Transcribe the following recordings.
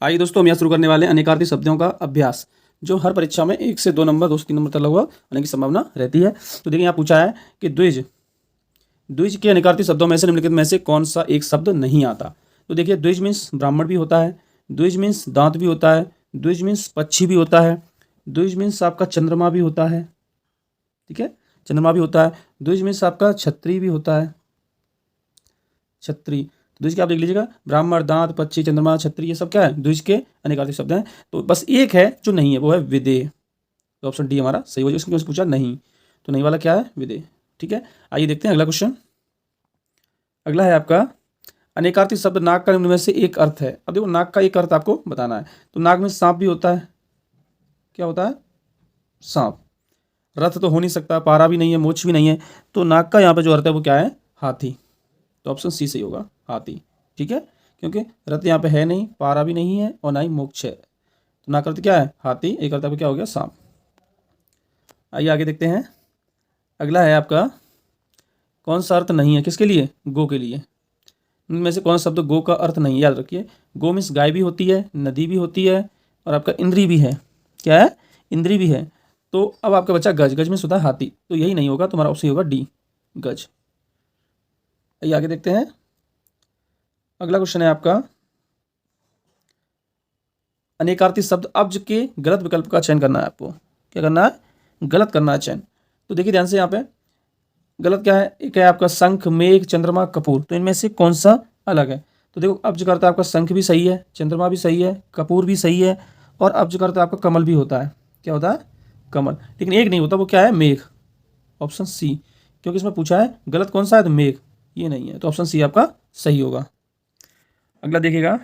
आइए दोस्तों, हम यहाँ शुरू करने वाले हैं अनेकार्थी शब्दों का अभ्यास, जो हर परीक्षा में 1 से 2 नंबर, 2 से 3 नंबर तक लगा आने की संभावना रहती है। तो देखिए यहाँ पूछा है कि द्विज द्विज के अनेकार्थी शब्दों में से निम्नलिखित में से कौन सा एक शब्द नहीं आता। तो देखिए, द्विज मीन्स ब्राह्मण भी होता है, द्विज मीन्स दांत भी होता है, द्विज मीन्स पक्षी भी होता है, द्विज मीन्स आपका चंद्रमा भी होता है। ठीक है, चंद्रमा भी होता है। द्विज मीन्स आपका छत्री भी होता है, छत्री। द्विज के आप देख लीजिएगा, ब्राह्मण, दांत, पक्षी, चंद्रमा, छत्री, ये सब क्या है, द्विज के अनेकार्थी शब्द हैं। तो बस एक है जो नहीं है, वो है विदेह। तो ऑप्शन डी हमारा सही हो जाएगा। इसमें पूछा नहीं, तो नहीं वाला क्या है, विदेह। ठीक है, आइए देखते हैं अगला क्वेश्चन। अगला है आपका, अनेकार्थी शब्द नाग का निम्न में से एक अर्थ है। अब देखो, नाग का एक अर्थ आपको बताना है। तो नाग में सांप भी होता है, क्या होता है, सांप। रथ तो हो नहीं सकता, पारा भी नहीं है, मोक्ष भी नहीं है। तो नाग का यहाँ पे जो अर्थ है वो क्या है, हाथी। तो ऑप्शन सी सही होगा, हाथी। ठीक है, क्योंकि रथ यहाँ पे है नहीं, पारा भी नहीं है और ना ही मोक्ष है। तो नाग का अर्थ क्या है, हाथी। एक अर्थ आपका क्या हो गया, सांप। आइए आगे देखते हैं। अगला है आपका, कौन सा अर्थ नहीं है, किसके लिए, गो के लिए। इनमें से कौन सा शब्द गो का अर्थ नहीं है, याद रखिए। गो मीन्स गाय भी होती है, नदी भी होती है, और आपका इंद्री भी है। क्या है, इंद्री भी है। तो अब आपका बच्चा गज, गज में होता है हाथी। तो यही नहीं होगा, तुम्हारा ऑप्शन होगा डी, गज। आइए आगे देखते हैं। अगला क्वेश्चन है आपका, अनेकार्थी शब्द अब्ज के गलत विकल्प का चयन करना है आपको। क्या करना है, गलत करना है चयन। तो देखिए ध्यान से, यहाँ पे गलत क्या है, एक है आपका शंख, मेघ, चंद्रमा, कपूर। तो इनमें से कौन सा अलग है। तो देखो, अब्ज का अर्थ आपका शंख भी सही है, चंद्रमा भी सही है, कपूर भी सही है, और अब्ज का अर्थ आपका कमल भी होता है। क्या होता है, कमल। लेकिन एक नहीं होता, वो क्या है, मेघ। ऑप्शन सी, क्योंकि इसमें पूछा है गलत कौन सा है, तो मेघ ये नहीं है। तो ऑप्शन सी आपका सही होगा। अगला देखिएगा,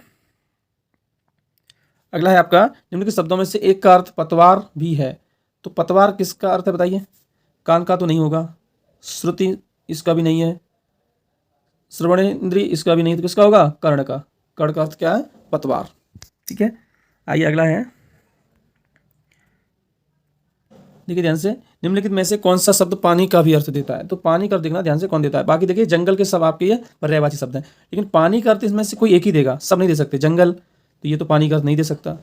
अगला है आपका, निम्नलिखित शब्दों में से एक का अर्थ पतवार भी है। तो पतवार किसका अर्थ है बताइए। कान का तो नहीं होगा, श्रुति इसका भी नहीं है, श्रवण इंद्री इसका भी नहीं, तो किसका होगा, कर्ण का। कर्ण का अर्थ क्या है, पतवार। ठीक है, आइए अगला है। देखिए ध्यान से, निम्नलिखित में से कौन सा शब्द पानी का भी अर्थ देता है। तो पानी का अर्थ देखना ध्यान से, कौन देता है। बाकी देखिए, जंगल के सब आपके ये पर्यायवाची शब्द हैं, लेकिन पानी का अर्थ इसमें से कोई एक ही देगा, सब नहीं दे सकते। जंगल, तो ये तो पानी का अर्थ नहीं दे सकता।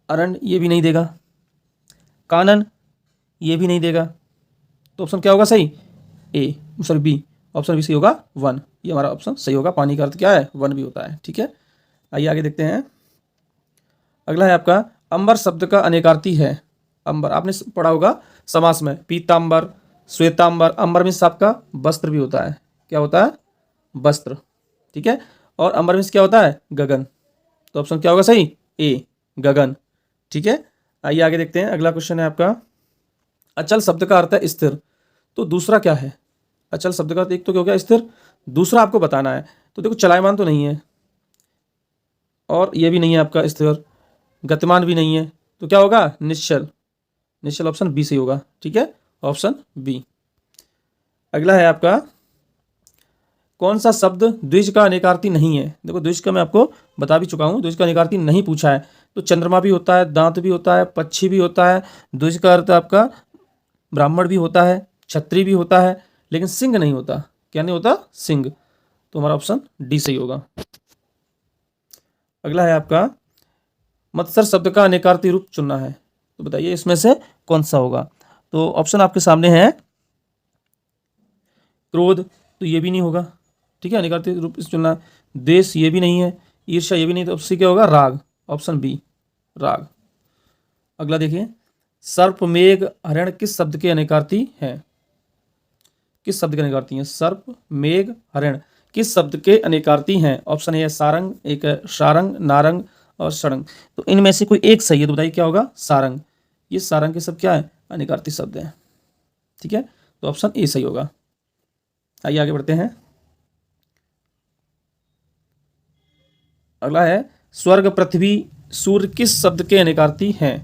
अरण्य, ये भी नहीं देगा। कानन, ये भी नहीं देगा। तो ऑप्शन क्या होगा सही, ए, सॉरी बी। ऑप्शन बी सही होगा, वन। ये हमारा ऑप्शन सही होगा, पानी का अर्थ क्या है, वन भी होता है। ठीक है, आइए आगे देखते हैं। अगला है आपका, अंबर शब्द का अनेकार्थी है। अंबर आपने पढ़ा होगा समास में, पीतांबर, श्वेतांबर। अंबर मीन्स आपका वस्त्र भी होता है। क्या होता है, वस्त्र। ठीक है, और अंबर मीन्स क्या होता है, गगन। तो ऑप्शन क्या होगा सही, ए, गगन। ठीक है, आइए आगे देखते हैं। अगला क्वेश्चन है आपका, अचल शब्द का अर्थ है स्थिर। तो दूसरा क्या है, अचल शब्द का अर्थ एक तो क्या हो गया, स्थिर। दूसरा आपको बताना है। तो देखो, चलायमान तो नहीं है, और ये भी नहीं है आपका स्थिर, गतिमान भी नहीं है। तो क्या होगा, निश्चल। निश्चल ऑप्शन बी सही होगा। ठीक है, ऑप्शन बी। अगला है आपका, कौन सा शब्द द्विज का अनेकार्थी नहीं है। देखो, द्विज का मैं आपको बता भी चुका हूं, द्विज का अनेकार्थी नहीं पूछा है। तो चंद्रमा भी होता है, दांत भी होता है, पक्षी भी होता है। द्विज का अर्थ आपका ब्राह्मण भी होता है, छत्री भी होता है, लेकिन सिंह नहीं होता। क्या नहीं होता, सिंह। तो हमारा ऑप्शन डी सही होगा। अगला है आपका, मत्सर शब्द का अनेकार्थी रूप चुनना है। तो बताइए इसमें से कौन सा होगा। तो ऑप्शन आपके सामने है, क्रोध, तो ये भी नहीं होगा। ठीक है, अनेकार्थी रूप से चुनना। द्वेष, ये भी नहीं है। ईर्ष्या, ये भी नहीं। तो ऑप्शन क्या होगा, राग। ऑप्शन बी, राग। अगला देखिए, सर्प, मेघ, हरिण किस शब्द के अनेकार्थी हैं। किस शब्द के अनेकार्थी हैं, सर्प, मेघ, हरिण किस शब्द के अनेकार्थी हैं। ऑप्शन ए है सारंग, एक है शारंग, नारंग और सड़ंग। तो इनमें से कोई एक सही है, तो बताइए क्या होगा, सारंग। ये सारंग के शब्द क्या है, अनेकार्थी शब्द हैं। ठीक है, तो ऑप्शन ए सही होगा। आइए आगे बढ़ते हैं। अगला है, स्वर्ग, पृथ्वी, सूर्य किस शब्द के अनेकार्थी हैं।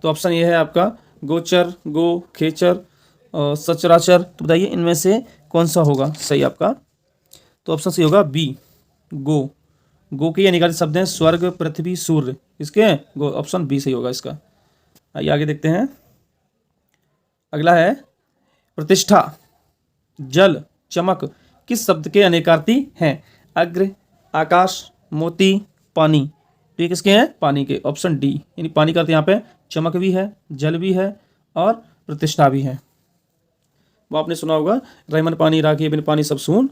तो ऑप्शन ये है आपका, गोचर, गो, खेचर और सचराचर। तो बताइए इनमें से कौन सा होगा सही आपका। तो ऑप्शन सी होगा बी, गो। गो के अनेकार्थी शब्द हैं स्वर्ग, पृथ्वी, सूर्य। इसके हैं गो। ऑप्शन बी सही होगा इसका। आइए आगे देखते हैं। अगला है, प्रतिष्ठा, जल, चमक किस शब्द के अनेकार्थी हैं। अग्र, आकाश, मोती, पानी। तो ये किसके हैं? पानी के, ऑप्शन डी। यानी पानी का अर्थ यहाँ पे चमक भी है, जल भी है और प्रतिष्ठा भी है। वो आपने सुना होगा, रैमन पानी राखी बिन पानी सब सून।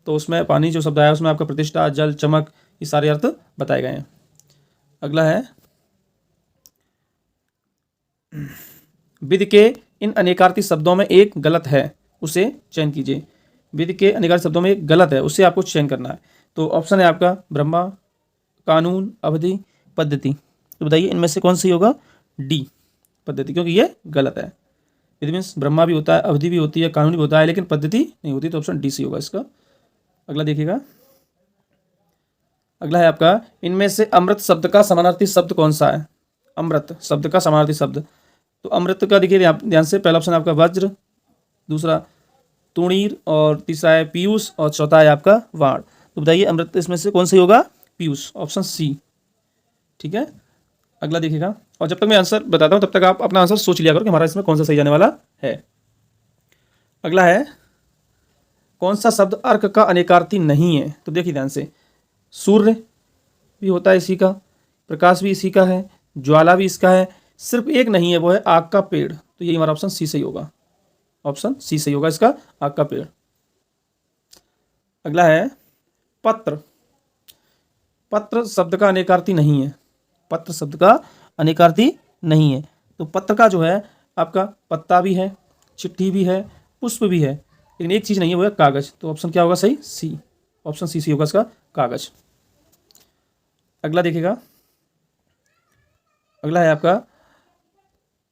तो उसमें पानी जो शब्द आया उसमें आपका प्रतिष्ठा, जल, चमक, ये सारे अर्थ बताए गए हैं। अगला है विधि के इन अनेकार्थी शब्दों में एक गलत है, उसे चयन कीजिए। विधि के अनेकार्थी शब्दों में एक गलत है, उसे आपको चयन करना है। तो ऑप्शन है आपका ब्रह्मा, कानून, अवधि, पद्धति। तो बताइए इनमें से कौन सी होगा? डी, पद्धति, क्योंकि ये गलत है। विधि मीन्स ब्रह्मा भी होता है, अवधि भी होती है, कानून भी होता है, लेकिन पद्धति नहीं होती। तो ऑप्शन डी सी होगा इसका। अगला देखिएगा, अगला है आपका इनमें से अमृत शब्द का समानार्थी शब्द कौन सा है? अमृत शब्द का समानार्थी शब्द, तो अमृत का देखिए ध्यान से, पहला ऑप्शन आपका वज्र, दूसरा तुणीर, और तीसरा है पीयूष, और चौथा है आपका वाण। तो बताइए अमृत इसमें से कौन सी होगा? Piyush, option C. ठीक है, अगला देखिएगा, और जब तक मैं आंसर बताता हूं तब तक आप अपना आंसर सोच लिया करो कि हमारा इसमें कौन सा सही जाने वाला है। अगला है कौन सा शब्द अर्क का अनेकार्थी नहीं है? तो देखिए ध्यान से, सूर्य भी होता है इसी का, प्रकाश भी इसी का है, ज्वाला भी इसका है, सिर्फ एक नहीं है, वो है आग का पेड़। तो यही हमारा ऑप्शन सी सही होगा, ऑप्शन सी सही होगा इसका, आग का पेड़। अगला है पत्र। पत्र शब्द का अनेकार्थी नहीं है, पत्र शब्द का अनेकार्थी नहीं है। तो पत्र का जो है आपका पत्ता भी है, चिट्ठी भी है, पुष्प भी है, लेकिन एक चीज नहीं है, वो है कागज। तो ऑप्शन क्या होगा सही? सी, ऑप्शन सी सी होगा इसका, कागज। अगला देखिएगा, अगला है आपका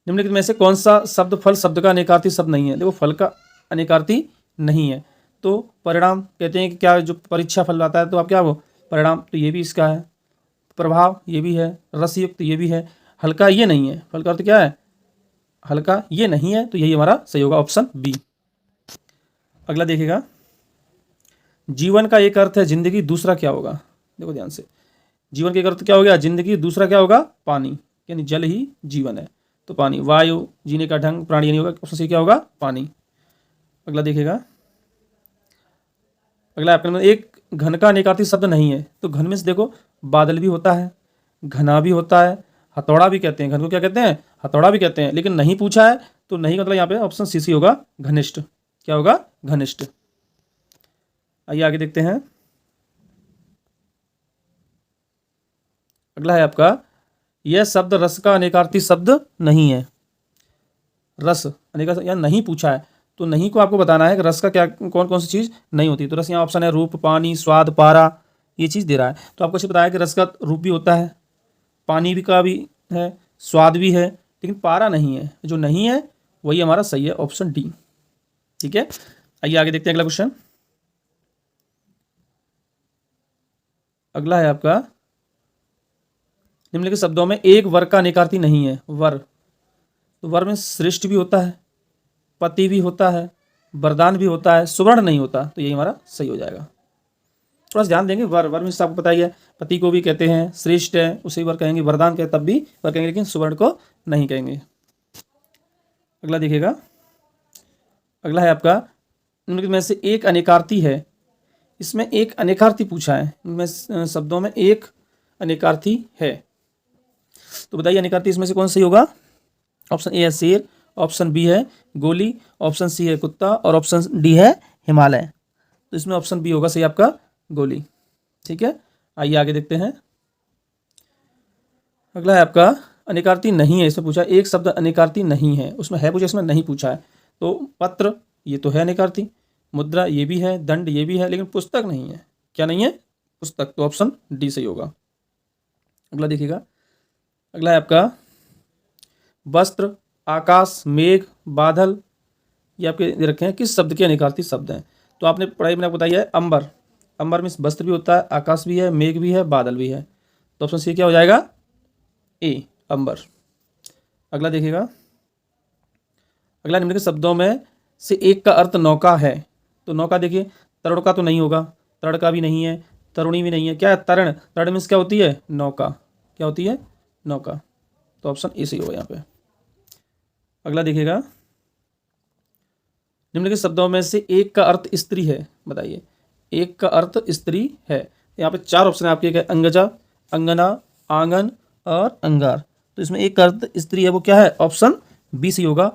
निम्नलिखित में से कौन सा शब्द फल शब्द का अनेकार्थी शब्द नहीं है? देखो फल का अनेकार्थी नहीं है, तो परिणाम कहते हैं कि क्या, जो परीक्षा फल आता है तो आप क्या वो परिणाम, तो ये भी इसका है, प्रभाव ये भी है, रसयुक्त ये भी है, हल्का ये नहीं है, फल का अर्थ क्या है? हल्का ये नहीं है, तो यही हमारा सही होगा, ऑप्शन बी। अगला देखिएगा, जीवन का एक अर्थ है जिंदगी, दूसरा क्या होगा? देखो ध्यान से, जीवन का एक अर्थ क्या हो गया? जिंदगी, दूसरा क्या होगा? पानी, यानी जल ही जीवन है। तो पानी, वायु, जीने का ढंग, प्राणी नहीं होगा, ऑप्शन सी क्या होगा? पानी। अगला देखिएगा, अगला आपके में एक घन का अनेकार्थी शब्द नहीं है। तो घन में से देखो बादल भी होता है, घना भी होता है, हथौड़ा भी कहते हैं, घन को क्या कहते हैं? हथौड़ा भी कहते हैं, लेकिन नहीं पूछा है, तो नहीं मतलब यहाँ पे ऑप्शन सी सी होगा, घनिष्ठ। क्या होगा? घनिष्ठ। आइए आगे देखते हैं, अगला है आपका यह शब्द रस का अनेकार्थी शब्द नहीं है। रस अनेकार्थी, यहाँ नहीं पूछा है, तो नहीं को आपको बताना है कि रस का क्या, कौन कौन सी चीज़ नहीं होती। तो रस यहाँ ऑप्शन है रूप, पानी, स्वाद, पारा, ये चीज़ दे रहा है। तो आपको अच्छे बताया कि रस का रूप भी होता है, पानी भी का भी है, स्वाद भी है, लेकिन पारा नहीं है। जो नहीं है वही हमारा सही है, ऑप्शन डी। ठीक है, आइए आगे देखते हैं अगला क्वेश्चन। अगला है आपका निम्नलिखित शब्दों में एक वर का अनेकार्थी नहीं है। वर, तो वर में श्रेष्ठ भी होता है, पति भी होता है, वरदान भी होता है, सुवर्ण नहीं होता। तो यही हमारा सही हो जाएगा। थोड़ा सा ध्यान देंगे, वर, वर में आपको पता ही है, पति को भी कहते हैं, श्रेष्ठ है उसे वर कहेंगे, वरदान कहे तब भी वर कहेंगे, लेकिन सुवर्ण को नहीं कहेंगे। अगला देखिएगा, अगला है आपका निम्नलिखित में से एक अनेकार्थी है। इसमें एक अनेकार्थी पूछा है, इनमें शब्दों में एक अनेकार्थी है। तो बताइए अनेकार्थी इसमें से कौन सही होगा? ऑप्शन ए है शेर, ऑप्शन बी है गोली, ऑप्शन सी है कुत्ता, और ऑप्शन डी है हिमालय। तो इसमें ऑप्शन बी होगा सही आपका, गोली। ठीक है, आइए आगे देखते हैं। अगला है आपका अनेकार्थी नहीं है, इसमें पूछा एक शब्द अनेकार्थी नहीं है, उसमें है पूछा, इसमें नहीं पूछा है। तो पत्र ये तो है अनेकार्थी, मुद्रा ये भी है, दंड ये भी है, लेकिन पुस्तक नहीं है। क्या नहीं है? पुस्तक। तो ऑप्शन डी सही होगा। अगला देखिएगा, अगला है आपका वस्त्र, आकाश, मेघ, बादल, ये आपके दे रखे हैं किस शब्द के अनेकार्थी शब्द हैं। तो आपने पढ़ाई में आपको बताया है अंबर, अंबर में वस्त्र भी होता है, आकाश भी है, मेघ भी है, बादल भी है। तो ऑप्शन सी क्या हो जाएगा? ए, अंबर। अगला देखिएगा, अगला निम्नलिखित शब्दों में से एक का अर्थ नौका है। तो नौका देखिए, तरुण का तो नहीं होगा, तरण का भी नहीं है, तरुणी भी नहीं है, क्या है? तरण, तरण मीन्स क्या होती है? नौका। क्या होती है? नौका। तो ऑप्शन ए सही होगा यहाँ पे। अगला देखिएगा, निम्नलिखित शब्दों में से एक का अर्थ स्त्री है। बताइए, एक का अर्थ स्त्री है। यहाँ पे चार ऑप्शन है आपके, अंगजा, अंगना, आंगन और अंगार। तो इसमें एक अर्थ स्त्री है, वो क्या है? ऑप्शन बी सी होगा,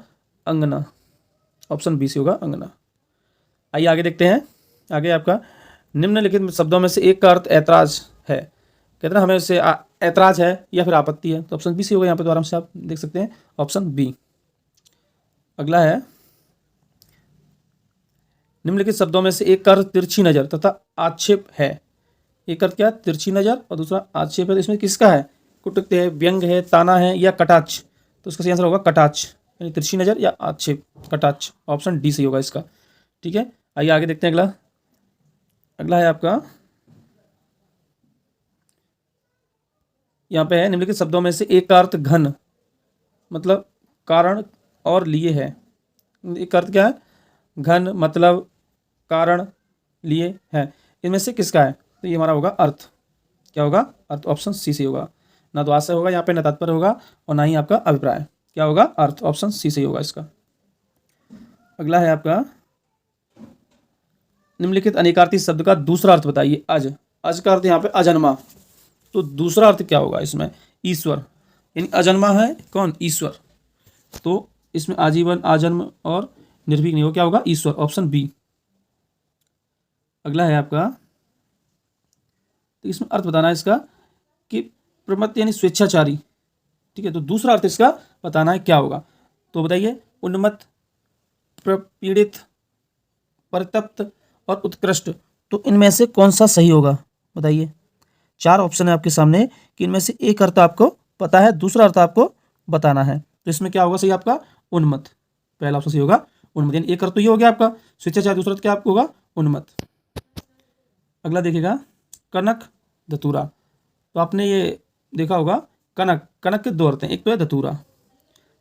अंगना। ऑप्शन बी सी होगा, अंगना। आइए आगे देखते हैं। आगे आपका निम्नलिखित शब्दों में से एक का अर्थ ऐतराज है। कहते हैं ना, हमें उससे ऐतराज है या फिर आपत्ति है, तो ऑप्शन बी सी होगा यहाँ पे। तो आराम से आप देख सकते हैं, ऑप्शन बी। अगला है, निम्नलिखित शब्दों में से एक का अर्थ तिरछी नजर तथा आक्षेप है। एक अर्थ क्या है? तिरछी नजर, और दूसरा आक्षेप है। तो इसमें किसका है? कुटुक्ति है, व्यंग है, ताना है या कटाक्ष? तो इसका सही आंसर होगा कटाक्ष, यानी तिरछी नजर या आक्षेप, कटाक्ष। ऑप्शन डी सही होगा इसका। ठीक है, आइए आगे देखते हैं। अगला अगला है आपका, यहाँ पे है, निम्नलिखित शब्दों में से एक का अर्थ घन मतलब कारण और लिए है। एक अर्थ क्या है? घन मतलब कारण लिए है। इनमें से किसका है? तो ये हमारा होगा अर्थ। क्या होगा? अर्थ। ऑप्शन सी से होगा। ना तो आशय होगा यहाँ पे, ना तात्पर्य होगा, और ना ही आपका अभिप्राय। क्या होगा? अर्थ। ऑप्शन सी से होगा इसका। अगला है आपका, निम्नलिखित अनेकार्थी शब्द का दूसरा अर्थ बताइए। अज। अज का अर्थ यहाँ पे अजन्मा। तो दूसरा अर्थ क्या होगा इसमें? ईश्वर, यानी अजन्मा है कौन? ईश्वर। तो इसमें आजीवन, आजन्म और निर्भीक नहीं हो, क्या होगा? ईश्वर। Option B. अगला है आपका, तो इसमें अर्थ बताना है इसका कि प्रमत्त यानी स्वेच्छाचारी। ठीक है, तो दूसरा अर्थ इसका बताना है क्या होगा। तो बताइए, उन्मत्त, प्रपीड़ित, परितप्त और उत्कृष्ट। तो इनमें से कौन सा सही होगा बताइए। 4 ऑप्शन है आपके सामने कि इनमें से एक अर्थ आपको पता है, दूसरा अर्थ आपको बताना है। तो इसमें क्या होगा सही आपका? उन्मत्त। पहला ऑप्शन सही होगा, उन्मत्त। यानी एक अर्थ तो ये हो गया आपका स्वेच्छाचार, दूसरा अर्थ क्या आपको होगा? उन्मत्त। अगला देखिएगा, कनक, धतूरा। तो आपने ये देखा होगा, कनक, कनक के 2 अर्थ हैं। एक तो है धतूरा,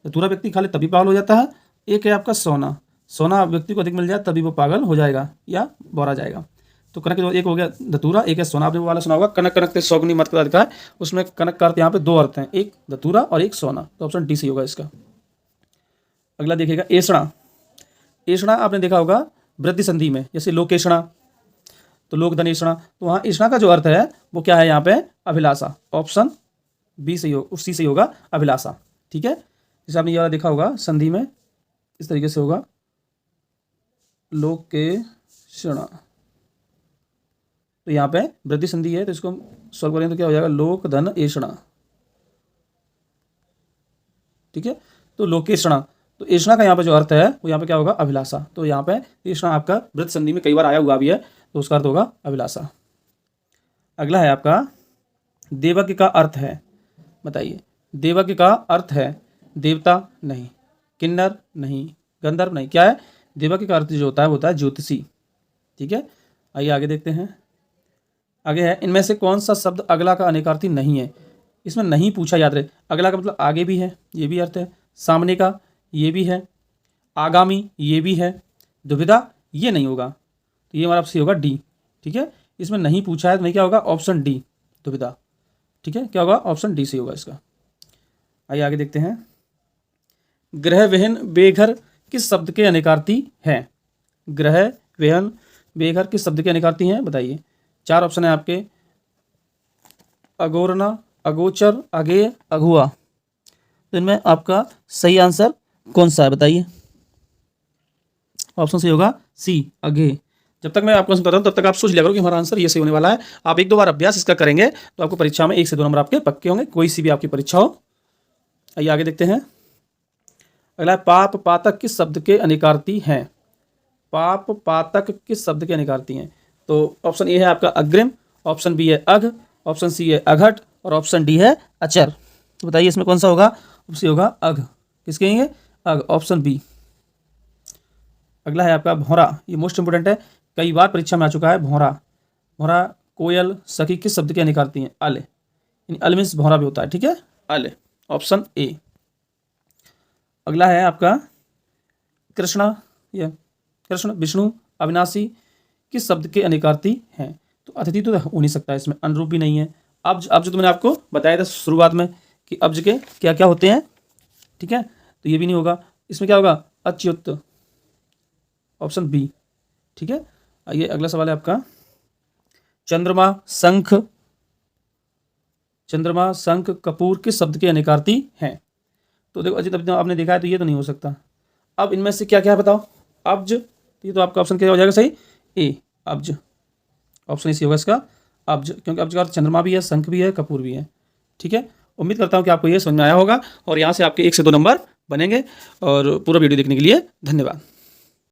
धतूरा व्यक्ति खा ले तभी पागल हो जाता है। एक है आपका सोना, सोना व्यक्ति को अधिक मिल जाए तभी वो पागल हो जाएगा या बौरा जाएगा। तो कनक एक हो गया धतूरा, एक है सोना। आपने वो वाला सुना होगा, कनक कनक ते सौगनी मत का अधिकार। उसमें कनक का अर्थ यहाँ पे 2 अर्थ हैं, एक धतूरा और एक सोना। तो ऑप्शन डी सी होगा इसका। अगला देखिएगा, एषणा। एषणा आपने देखा होगा वृद्धि संधि में, जैसे लोकेषणा, तो लोक धनेषणा। तो वहाँ एषणा का जो अर्थ है वो क्या है यहाँ पे? अभिलाषा। ऑप्शन बी सही हो, सी सही होगा, अभिलाषा। ठीक है, जैसे आपने ये वाला देखा होगा संधि में, इस तरीके से होगा, लोकेषणा। तो यहाँ पे वृद्धि संधि है, तो इसको हम सॉल्व करेंगे तो क्या हो जाएगा? लोक धन एषणा। ठीक है, तो लोकेषणा, तो एषणा का यहाँ पे जो अर्थ है वो यहाँ पे क्या होगा? अभिलाषा। तो यहाँ पे एषणा आपका वृद्धि संधि में कई बार आया हुआ भी है, तो उसका अर्थ होगा अभिलाषा। अगला है आपका, देवज्ञ का अर्थ है बताइए। देवज्ञ का अर्थ है देवता नहीं, किन्नर नहीं, गंधर्व नहीं। क्या है? देवज्ञ का अर्थ जो होता है वो होता है ज्योतिषी। ठीक है, आइए आगे देखते हैं। आगे है, इनमें से कौन सा शब्द अगला का अनेकार्थी नहीं है? इसमें नहीं पूछा, याद रहे। अगला का मतलब आगे भी है, ये भी अर्थ है। सामने का, ये भी है। आगामी, ये भी है। दुविधा, ये नहीं होगा। तो ये हमारा सही होगा डी। ठीक है, इसमें नहीं पूछा है तो नहीं, क्या होगा? ऑप्शन डी, दुविधा। ठीक है, क्या होगा? ऑप्शन डी सही होगा इसका। आइए आगे देखते हैं। ग्रह विहीन बेघर किस शब्द के अनेकार्थी हैं? ग्रह विहीन बेघर किस शब्द के अनेकार्थी हैं बताइए। 4 ऑप्शन है आपके, अगोरना, अगोचर, अगेय, अगुआ। तो इनमें आपका सही आंसर कौन सा है बताइए। ऑप्शन सही होगा सी, अगेय। जब तक मैं आपको बताता हूँ तब तक आप सोच लिया करो कि हमारा आंसर ये सही होने वाला है। आप 1-2 बार अभ्यास इसका करेंगे तो आपको परीक्षा में 1 से 2 नंबर आपके पक्के होंगे, कोई सी भी आपकी परीक्षा हो। आइए आगे देखते हैं। अगला है, पाप पातक किस शब्द के अनेकार्थी हैं? पाप पातक किस शब्द के अनेकार्थी हैं? तो ऑप्शन ए है आपका अग्रिम, ऑप्शन बी है अघ, ऑप्शन सी है अघट, और ऑप्शन डी है अचर। तो बताइए इसमें कौन सा होगा? ऑप्शन होगा अघ। किसके हैं ये? अघ, ऑप्शन बी। अगला है आपका भौरा। ये मोस्ट इंपोर्टेंट है, कई बार परीक्षा में आ चुका है। भौरा, भौरा, कोयल, सखी किस शब्द के अनेकार्थी हैं? अल, यानी अल मीन्स भौरा भी होता है। ठीक है, अल, ऑप्शन ए। अगला है आपका कृष्णा, या कृष्ण, विष्णु, अविनाशी किस शब्द के अनेकार्थी हैं? तो अतिथि तो हो नहीं सकता, इसमें अनुरूप भी नहीं है। अब जो तो मैंने आपको बताया था शुरुआत में कि अब्ज के क्या क्या होते हैं। ठीक है, तो ये भी नहीं होगा। इसमें क्या होगा? Achyut, option B. ठीक है, आइए अगला सवाल है आपका, चंद्रमा, शंख, चंद्रमा, शंख, कपूर किस शब्द के अनेकार्थी हैं? तो देखो अजित, अभी आपने देखा है तो ये तो नहीं हो सकता। अब इनमें से क्या क्या है बताओ? अब्ज, ये तो आपका ऑप्शन क्या हो जाएगा सही? ए, अब्ज। ऑप्शन इसी होगा इसका, अब्ज, क्योंकि अब्ज का अर्थ चंद्रमा भी है, शंख भी है, कपूर भी है। ठीक है, उम्मीद करता हूँ कि आपको ये समझ में आया होगा और यहाँ से आपके 1 से 2 नंबर बनेंगे। और पूरा वीडियो देखने के लिए धन्यवाद।